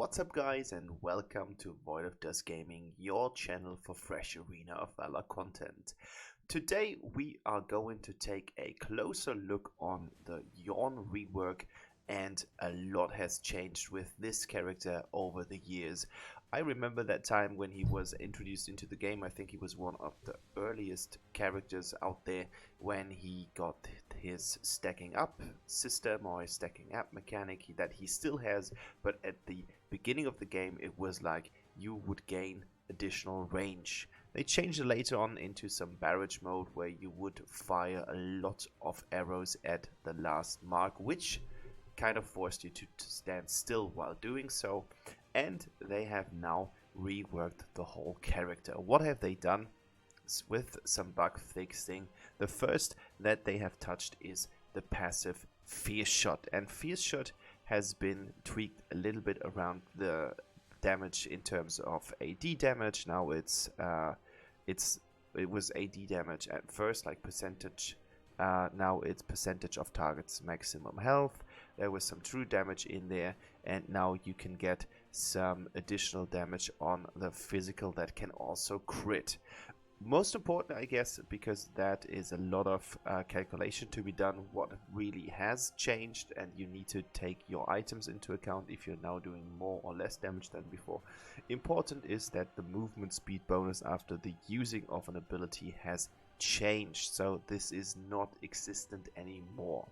What's up guys, and welcome to Void of Dust Gaming, your channel for fresh arena of Valor content. Today we are going to take a closer look on the Yorn rework, and a lot has changed with this character over the years. I remember that time when he was introduced into the game. I think he was one of the earliest characters out there when he got his stacking up system or his stacking up mechanic that he still has, but at the beginning of the game it was like you would gain additional range. They changed it later on into some barrage mode where you would fire a lot of arrows at the last mark, which kind of forced you to stand still while doing so. And they have now reworked the whole character. What have they done? With some bug fixing. The first that they have touched is the passive Fierce Shot, and Fierce Shot has been tweaked a little bit around the damage in terms of AD damage. Now it was AD damage at first, like percentage. Now it's percentage of target's maximum health. There was some true damage in there, and now you can get some additional damage on the physical that can also crit. Most important, I guess, because that is a lot of calculation to be done, what really has changed, and you need to take your items into account if you're now doing more or less damage than before. Important is that the movement speed bonus after the using of an ability has changed, so this is not existent anymore.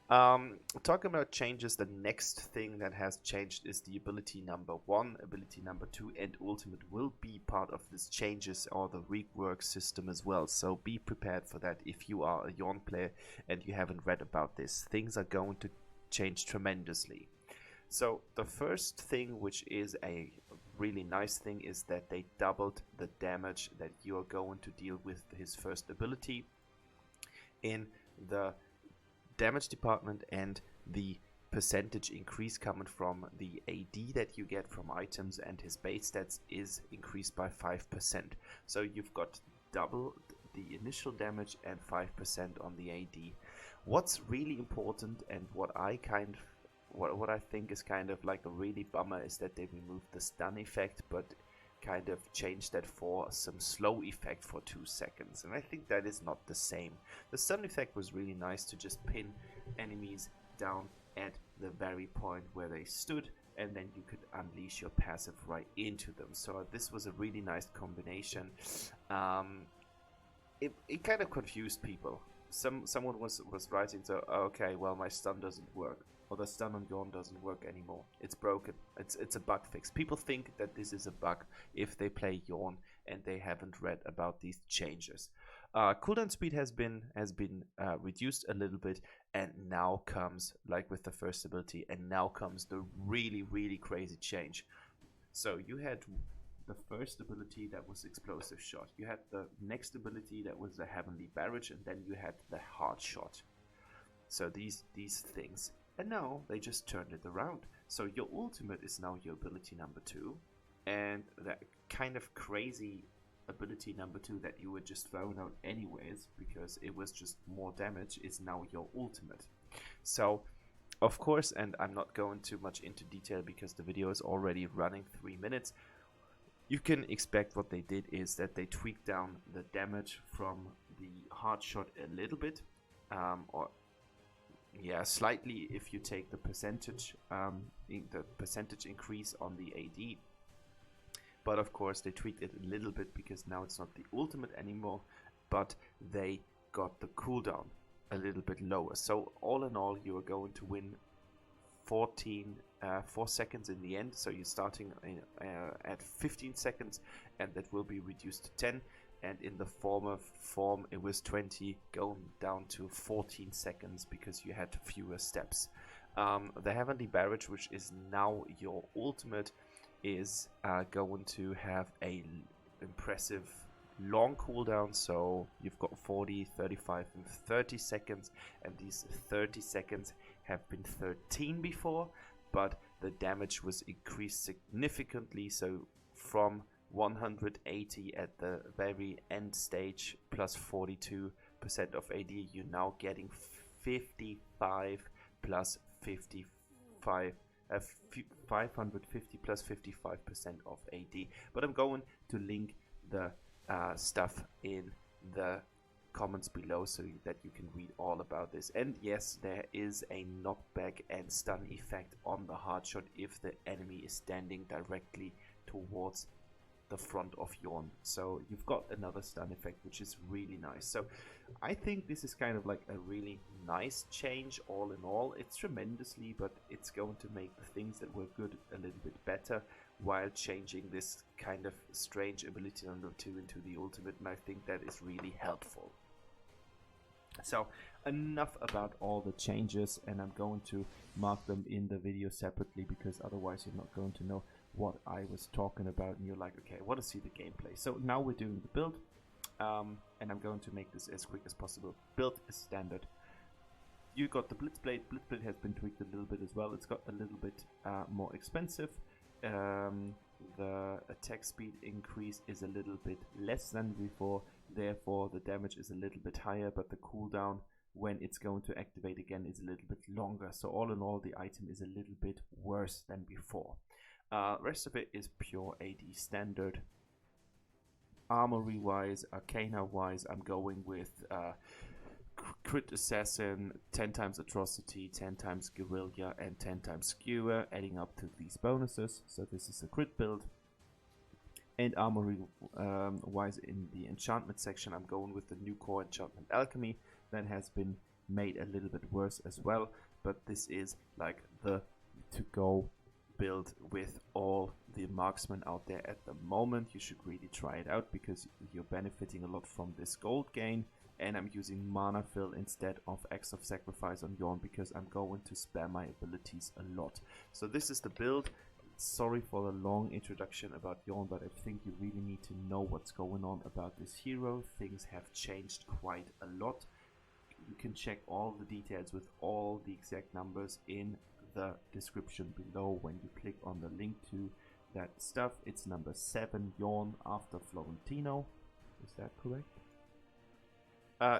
Talking about changes, the next thing that has changed is the ability number 1, ability number 2 and ultimate will be part of this changes or the rework system as well, so be prepared for that if you are a Yorn player and you haven't read about this. Things are going to change tremendously. So the first thing, which is a really nice thing, is that they doubled the damage that you are going to deal with his first ability in the damage department, and the percentage increase coming from the AD that you get from items and his base stats is increased by 5%. So you've got double the initial damage and 5% on the AD. What's really important, and what I think is kind of like a really bummer, is that they removed the stun effect, but kind of changed that for some slow effect for 2 seconds, and I think that is not the same. The stun effect was really nice to just pin enemies down at the very point where they stood, and then you could unleash your passive right into them. So this was a really nice combination. It kind of confused people. Someone was writing, so okay, well, my stun doesn't work, or the stun on Yorn doesn't work anymore. It's broken. It's a bug fix. People think that this is a bug if they play Yorn and they haven't read about these changes. Cooldown speed has been reduced a little bit, and now comes, like with the first ability, and now comes the really crazy change. So you had the first ability that was Explosive Shot. You had the next ability that was the Heavenly Barrage, and then you had the Hard Shot. So these things. And now they just turned it around. So your ultimate is now your ability number 2, and that kind of crazy ability number 2 that you were just throwing out anyways because it was just more damage is now your ultimate. So of course, and I'm not going too much into detail because the video is already running 3 minutes, you can expect what they did is that they tweaked down the damage from the hard shot a little bit, or yeah, slightly if you take the percentage increase on the AD. But of course they tweaked it a little bit because now it's not the ultimate anymore, but they got the cooldown a little bit lower. So all in all, you are going to win 4 seconds in the end. So you're starting at 15 seconds, and that will be reduced to 10. And in the former form it was 20, going down to 14 seconds because you had fewer steps. The Heavenly Barrage, which is now your ultimate, is going to have a impressive long cooldown. So you've got 40, 35 and 30 seconds, and these 30 seconds have been 13 before, but the damage was increased significantly. So from 180 at the very end stage plus 42% of AD, you're now getting 55 plus 55 550 plus 55% of AD. But I'm going to link the stuff in the comments below so that you can read all about this. And yes, there is a knockback and stun effect on the hard shot if the enemy is standing directly towards the front of Yorn. So you've got another stun effect, which is really nice. So I think this is kind of like a really nice change all in all. It's tremendously, but it's going to make the things that were good a little bit better while changing this kind of strange ability number 2 into the ultimate, and I think that is really helpful. So enough about all the changes, and I'm going to mark them in the video separately because otherwise you're not going to know what I was talking about and you're like, okay, I want to see the gameplay. So now we're doing the build, and I'm going to make this as quick as possible. Build is standard. You got the Blitzblade. Blitzblade has been tweaked a little bit as well. It's got a little bit more expensive. The attack speed increase is a little bit less than before, therefore the damage is a little bit higher, but the cooldown when it's going to activate again is a little bit longer. So all in all, the item is a little bit worse than before. Rest of it is pure AD standard. Armory wise, Arcana wise, I'm going with Crit Assassin, 10 times Atrocity, 10 times Guerrilla, and 10 times Skewer, adding up to these bonuses. So this is a crit build. And armory wise, in the enchantment section, I'm going with the new core enchantment Alchemy. That has been made a little bit worse as well, but this is like the to-go build with all the marksmen out there at the moment. You should really try it out because you're benefiting a lot from this gold gain. And I'm using mana fill instead of Acts of Sacrifice on Yorn because I'm going to spam my abilities a lot. So this is the build. Sorry for the long introduction about Yorn, but I think you really need to know what's going on about this hero. Things have changed quite a lot. You can check all the details with all the exact numbers in the description below when you click on the link to that stuff. It's number 7 Yorn after Florentino. Is that correct?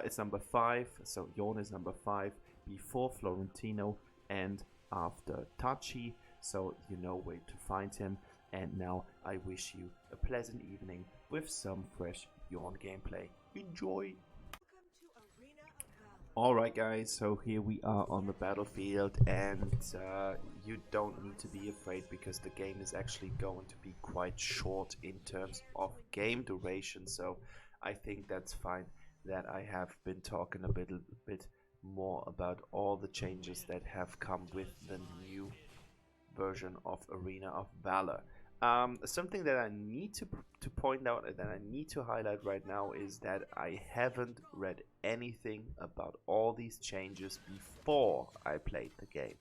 It's number 5, so Yorn is number 5 before Florentino and after Tachi, so you know where to find him. And now I wish you a pleasant evening with some fresh Yorn gameplay. Enjoy! Alright guys, so here we are on the battlefield, and you don't need to be afraid because the game is actually going to be quite short in terms of game duration, so I think that's fine that I have been talking a bit more about all the changes that have come with the new version of Arena of Valor. Something that I need to point out and that I need to highlight right now is that I haven't read anything about all these changes before I played the game.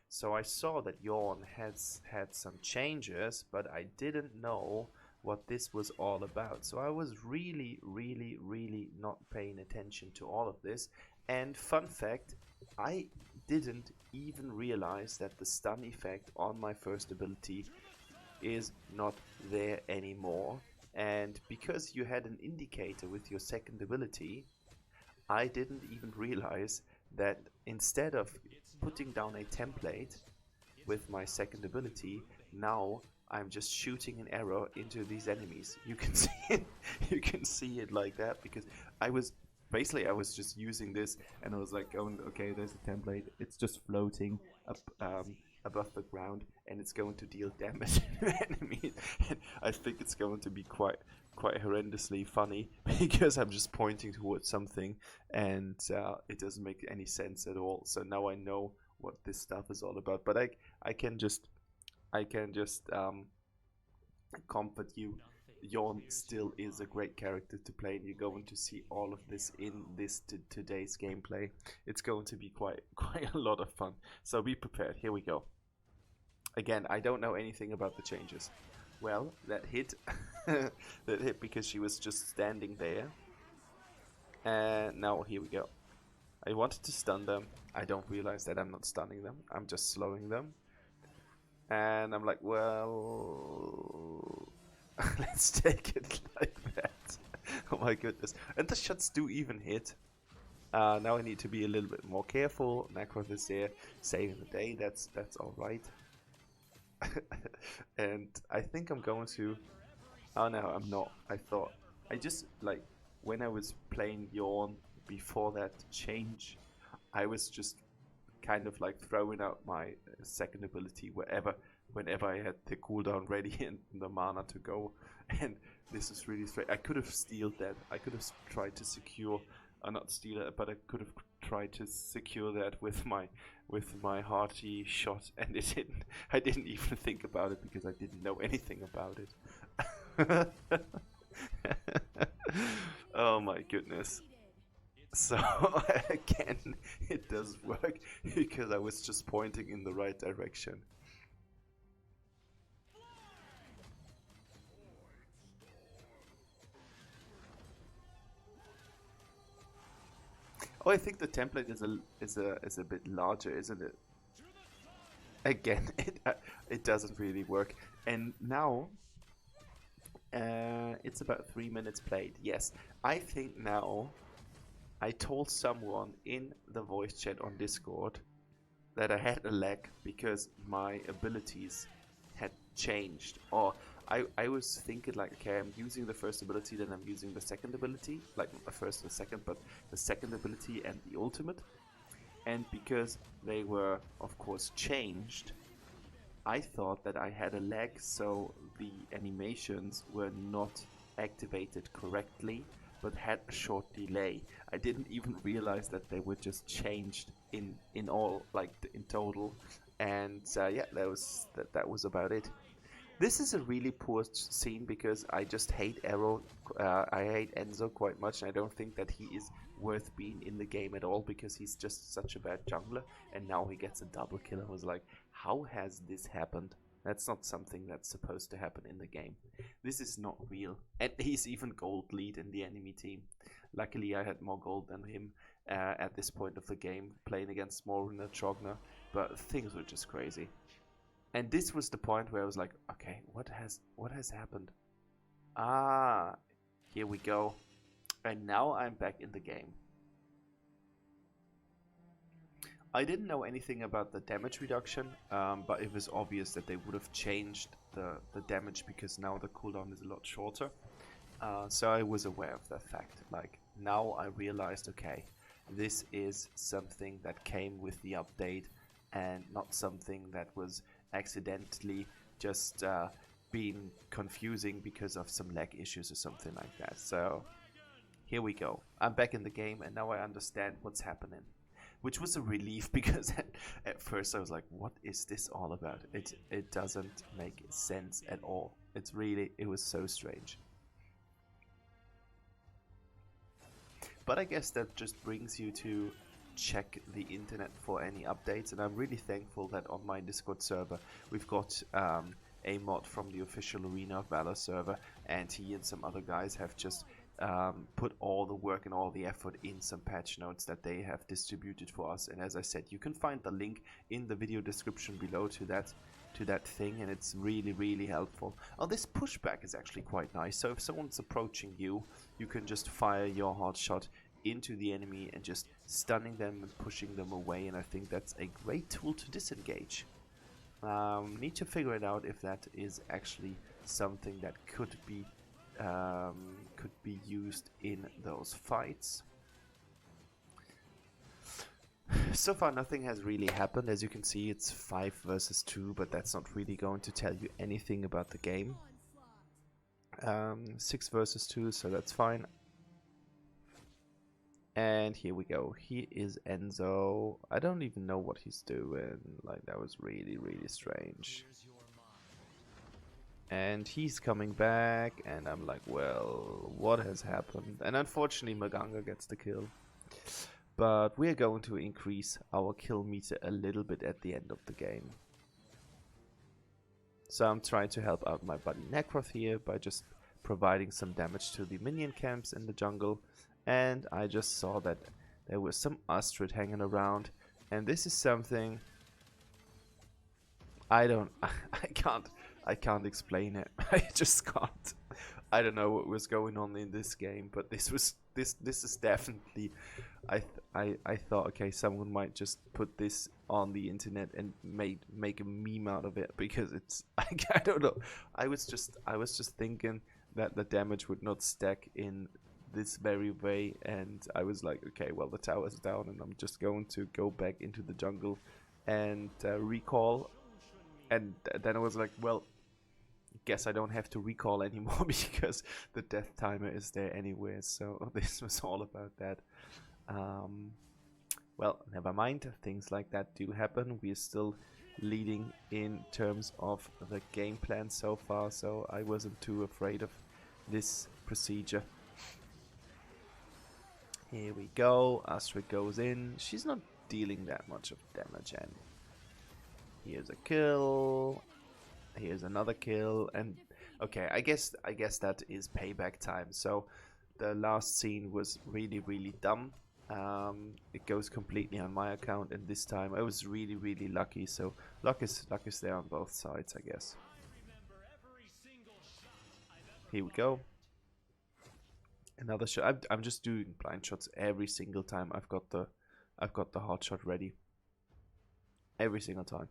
So I saw that Yorn has had some changes, but I didn't know what this was all about. So I was really not paying attention to all of this. And fun fact, I didn't even realize that the stun effect on my first ability is not there anymore. And because you had an indicator with your second ability, I didn't even realize that instead of putting down a template with my second ability, now I'm just shooting an arrow into these enemies. You can see it. You can see it like that because I was just using this and I was like going, okay, there's a template. It's just floating up above the ground and it's going to deal damage to enemies. And I think it's going to be quite horrendously funny because I'm just pointing towards something and it doesn't make any sense at all. So now I know what this stuff is all about. But I can just comfort you. Yorn still is a great character to play, and you're going to see all of this in this today's gameplay. It's going to be quite a lot of fun. So be prepared. Here we go. Again, I don't know anything about the changes. Well, that hit, that hit because she was just standing there. And now here we go. I wanted to stun them. I don't realize that I'm not stunning them. I'm just slowing them. And I'm like, well, let's take it like that. Oh my goodness. And the shots do even hit. Now I need to be a little bit more careful. Necroth is there saving the day. That's all right. And I think I'm going to. Oh no, I'm not. I thought I just like when I was playing Yorn before that change, I was just kind of like throwing out my second ability whenever I had the cooldown ready and the mana to go. And this is really straight. I could have stealed that. I could have tried to secure, not steal it, but I could have tried to secure that with my hearty shot, and it didn't. I didn't even think about it because I didn't know anything about it. Oh my goodness. So again, it does work because I was just pointing in the right direction. Oh, I think the template is a bit larger, isn't it? Again, it doesn't really work. And now it's about 3 minutes played. Yes, I think now I told someone in the voice chat on Discord that I had a lag because my abilities had changed. Or I was thinking like, okay, I'm using the first ability, then I'm using the second ability. Like not the first and the second, but the second ability and the ultimate. And because they were, of course, changed, I thought that I had a lag, so the animations were not activated correctly, but had a short delay. I didn't even realize that they were just changed in all, like in total. And yeah, that was about it. This is a really poor scene because I just hate Arrow. I hate Enzo quite much, and I don't think that he is worth being in the game at all because he's just such a bad jungler. And now he gets a double kill. I was like, how has this happened? That's not something that's supposed to happen in the game. This is not real. And he's even gold lead in the enemy team. Luckily, I had more gold than him at this point of the game, playing against Morun and Trogner. But things were just crazy. And this was the point where I was like, okay, what has happened? Ah, here we go. And now I'm back in the game. I didn't know anything about the damage reduction, but it was obvious that they would have changed the damage because now the cooldown is a lot shorter. So I was aware of that fact. Like, now I realized, okay, this is something that came with the update and not something that was accidentally just being confusing because of some lag issues or something like that. So here we go. I'm back in the game and now I understand what's happening, which was a relief because at first I was like, what is this all about? It doesn't make sense at all. It was so strange. But I guess that just brings you to check the internet for any updates, and I'm really thankful that on my Discord server we've got a mod from the official Arena of Valor server, and he and some other guys have just put all the work and all the effort in some patch notes that they have distributed for us. And as I said, you can find the link in the video description below to that thing, and it's really helpful. Oh, this pushback is actually quite nice. So if someone's approaching you, you can just fire your hard shot into the enemy and just stunning them and pushing them away, and I think that's a great tool to disengage. Need to figure it out if that is actually something that could be used in those fights. So far nothing has really happened. As you can see, it's 5 versus 2, but that's not really going to tell you anything about the game. 6 versus 2, so that's fine. And here we go. He is Enzo. I don't even know what he's doing. Like, that was really strange. And he's coming back, and I'm like, well, what has happened? And unfortunately, Maganga gets the kill. But we're going to increase our kill meter a little bit at the end of the game. So I'm trying to help out my buddy Necroth here by just providing some damage to the minion camps in the jungle. And I just saw that there was some Astrid hanging around, and this is something I can't explain it. I just can't. I don't know what was going on in this game, but this is definitely I thought, okay, someone might just put this on the internet and make a meme out of it, because it's I don't know. I was just thinking that the damage would not stack in this very way, and I was like, okay, well, the tower's down and I'm just going to go back into the jungle and recall, and then I was like, well, guess I don't have to recall anymore because the death timer is there anyway. So this was all about that. Well, never mind, things like that do happen. We're still leading in terms of the game plan so far, so I wasn't too afraid of this procedure. Here we go, Astrid goes in. She's not dealing that much of damage, and here's a kill. Here's another kill, and okay, I guess that is payback time. So the last scene was really dumb. It goes completely on my account, and this time I was really lucky. So luck is there on both sides, I guess. Here we go. Another shot. I'm just doing blind shots every single time. I've got the hot shot ready. Every single time.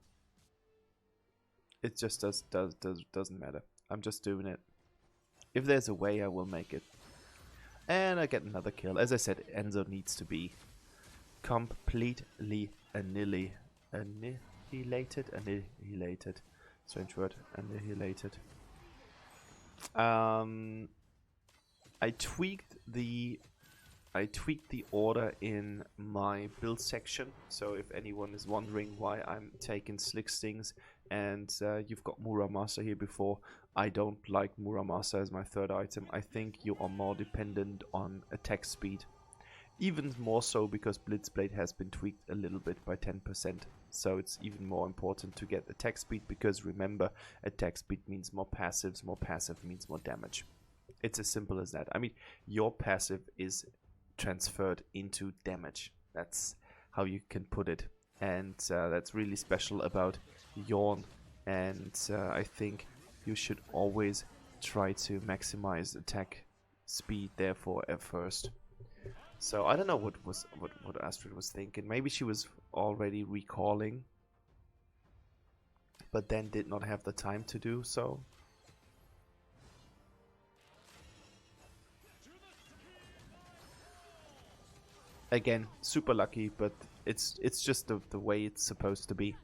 It just doesn't matter. I'm just doing it. If there's a way, I will make it. And I get another kill. As I said, Enzo needs to be completely annihilated. Strange word. Annihilated. I tweaked the order in my build section. So if anyone is wondering why I'm taking Slick Stings and you've got Muramasa here before, I don't like Muramasa as my third item. I think you are more dependent on attack speed. Even more so because Blitzblade has been tweaked a little bit by 10%. So it's even more important to get attack speed, because remember, attack speed means more passives, more passive means more damage. It's as simple as that. I mean, your passive is transferred into damage. That's how you can put it. And that's really special about Yorn. And I think you should always try to maximize attack speed, therefore, at first. So I don't know what Astrid was thinking. Maybe she was already recalling, but then did not have the time to do so. Again, super lucky, but it's just the way it's supposed to be.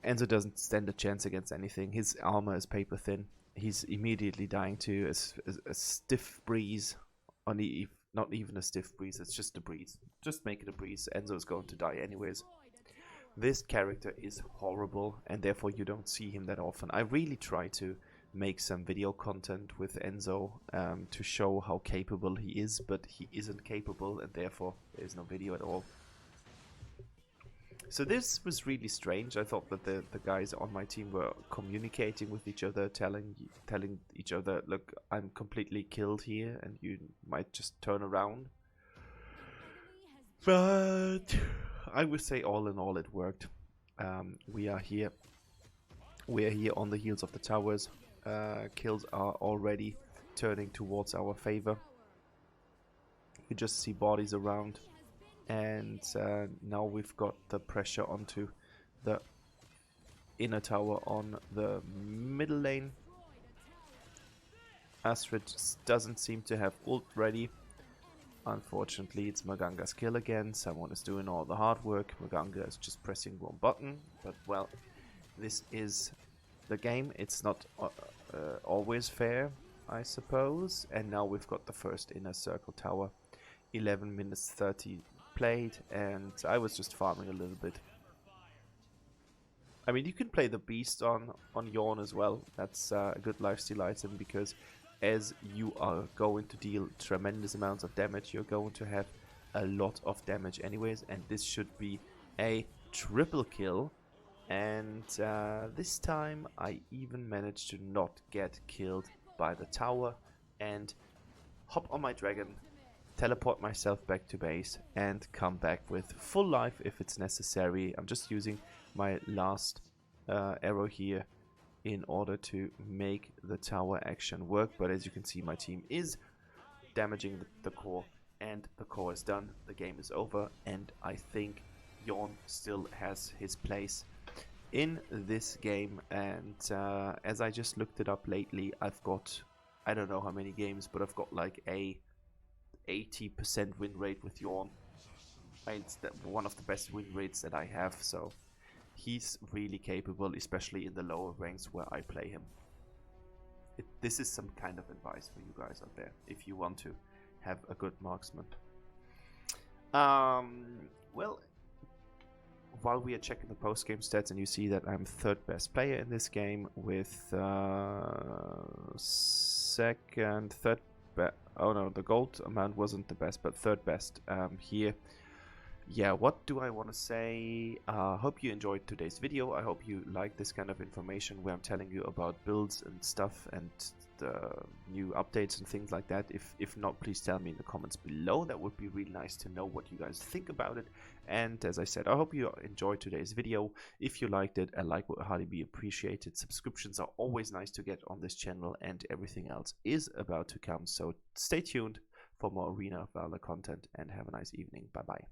Enzo doesn't stand a chance against anything. His armor is paper thin. He's immediately dying to a stiff breeze. Not even a stiff breeze, it's just a breeze. Just make it a breeze. Enzo is going to die anyways. This character is horrible, and therefore you don't see him that often. I really try to make some video content with Enzo to show how capable he is, but he isn't capable, and therefore there is no video at all. So this was really strange. I thought that the guys on my team were communicating with each other, telling each other, look, I'm completely killed here and you might just turn around. But I would say all in all it worked. We are here on the heels of the towers. Kills are already turning towards our favor. You just see bodies around. And now we've got the pressure onto the inner tower on the middle lane. Astrid doesn't seem to have ult ready. Unfortunately, it's Maganga's kill again. Someone is doing all the hard work. Maganga is just pressing one button. But, well, this is the game. It's not always fair, I suppose. And now we've got the first inner circle tower. 11 minutes 30 played, and I was just farming a little bit. I mean, you can play the beast on Yorn as well. That's a good lifesteal item, because as you are going to deal tremendous amounts of damage, you're going to have a lot of damage anyways, and this should be a triple kill. And this time I even managed to not get killed by the tower and hop on my dragon, teleport myself back to base, and come back with full life if it's necessary. I'm just using my last arrow here in order to make the tower action work, but as you can see, my team is damaging the core, and the core is done. the game is over, and I think Yorn still has his place in this game. And as I just looked it up lately, I've got, I don't know how many games, but I've got like a 80% win rate with Yorn. It's one of the best win rates that I have, so he's really capable, especially in the lower ranks where I play him. This is some kind of advice for you guys out there if you want to have a good marksman. Well, while we are checking the post-game stats, and you see that I'm third best player in this game with second, third. Oh no, the gold amount wasn't the best, but third best here. Yeah, what do I want to say? Hope you enjoyed today's video. I hope you like this kind of information where I'm telling you about builds and stuff and the new updates and things like that. If not, please tell me in the comments below. That would be really nice to know what you guys think about it. And as I said, I hope you enjoyed today's video. If you liked it, a like would hardly be appreciated. Subscriptions are always nice to get on this channel, and everything else is about to come. So stay tuned for more Arena Valor content, and have a nice evening. Bye bye.